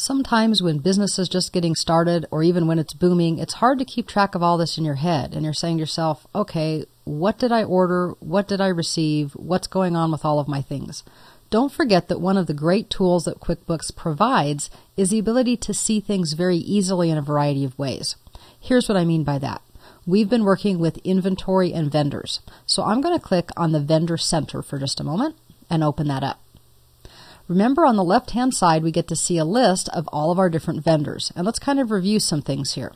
Sometimes when business is just getting started or even when it's booming, it's hard to keep track of all this in your head. And you're saying to yourself, okay, what did I order? What did I receive? What's going on with all of my things? Don't forget that one of the great tools that QuickBooks provides is the ability to see things very easily in a variety of ways. Here's what I mean by that. We've been working with inventory and vendors. So I'm going to click on the Vendor Center for just a moment and open that up. Remember, on the left-hand side, we get to see a list of all of our different vendors. And let's kind of review some things here.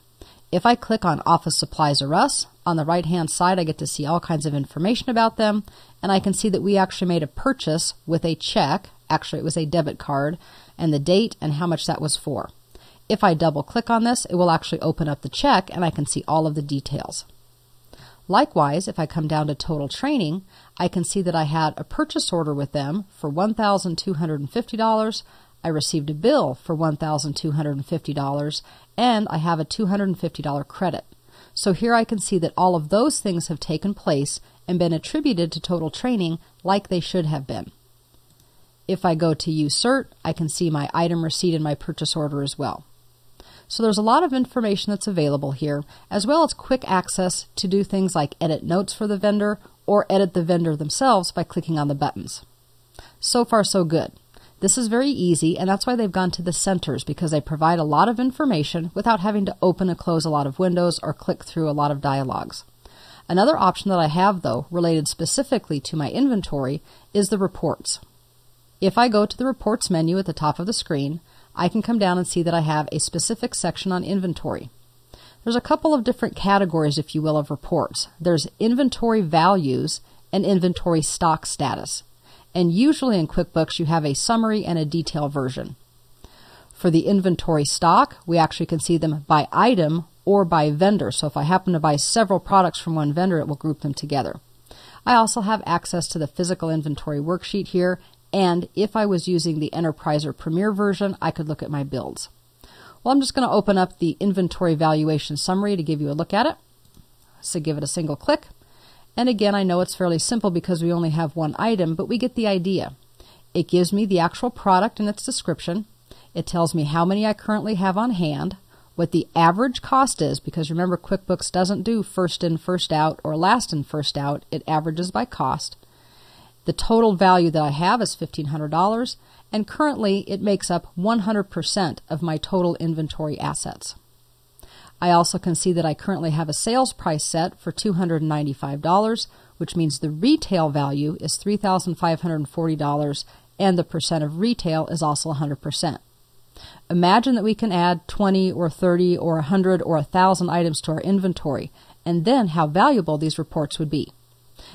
If I click on Office Supplies or Us, on the right-hand side, I get to see all kinds of information about them. And I can see that we actually made a purchase with a check. Actually, it was a debit card, and the date and how much that was for. If I double-click on this, it will actually open up the check, and I can see all of the details. Likewise, if I come down to Total Training, I can see that I had a purchase order with them for $1,250. I received a bill for $1,250, and I have a $250 credit. So here I can see that all of those things have taken place and been attributed to Total Training like they should have been. If I go to UCert, I can see my item receipt and my purchase order as well. So there's a lot of information that's available here, as well as quick access to do things like edit notes for the vendor or edit the vendor themselves by clicking on the buttons. So far, so good. This is very easy, and that's why they've gone to the centers, because they provide a lot of information without having to open and close a lot of windows or click through a lot of dialogues. Another option that I have, though, related specifically to my inventory, is the reports. If I go to the reports menu at the top of the screen, I can come down and see that I have a specific section on inventory. There's a couple of different categories, if you will, of reports. There's inventory values and inventory stock status. And usually in QuickBooks, you have a summary and a detail version. For the inventory stock, we actually can see them by item or by vendor. So if I happen to buy several products from one vendor, it will group them together. I also have access to the physical inventory worksheet here. And if I was using the Enterprise or Premier version, I could look at my builds. Well, I'm just going to open up the Inventory Valuation Summary to give you a look at it. So give it a single click. And again, I know it's fairly simple because we only have one item, but we get the idea. It gives me the actual product and its description. It tells me how many I currently have on hand, what the average cost is, because remember, QuickBooks doesn't do first in, first out, or last in, first out. It averages by cost. The total value that I have is $1,500, and currently it makes up 100% of my total inventory assets. I also can see that I currently have a sales price set for $295, which means the retail value is $3,540, and the percent of retail is also 100%. Imagine that we can add 20 or 30 or 100 or 1,000 items to our inventory, and then how valuable these reports would be.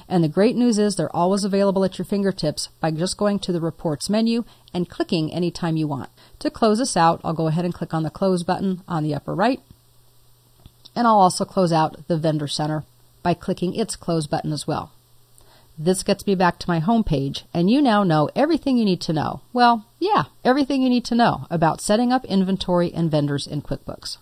And the great news is they're always available at your fingertips by just going to the Reports menu and clicking anytime you want. To close this out, I'll go ahead and click on the Close button on the upper right. And I'll also close out the Vendor Center by clicking its Close button as well. This gets me back to my home page, and you now know everything you need to know. Well, yeah, everything you need to know about setting up inventory and vendors in QuickBooks.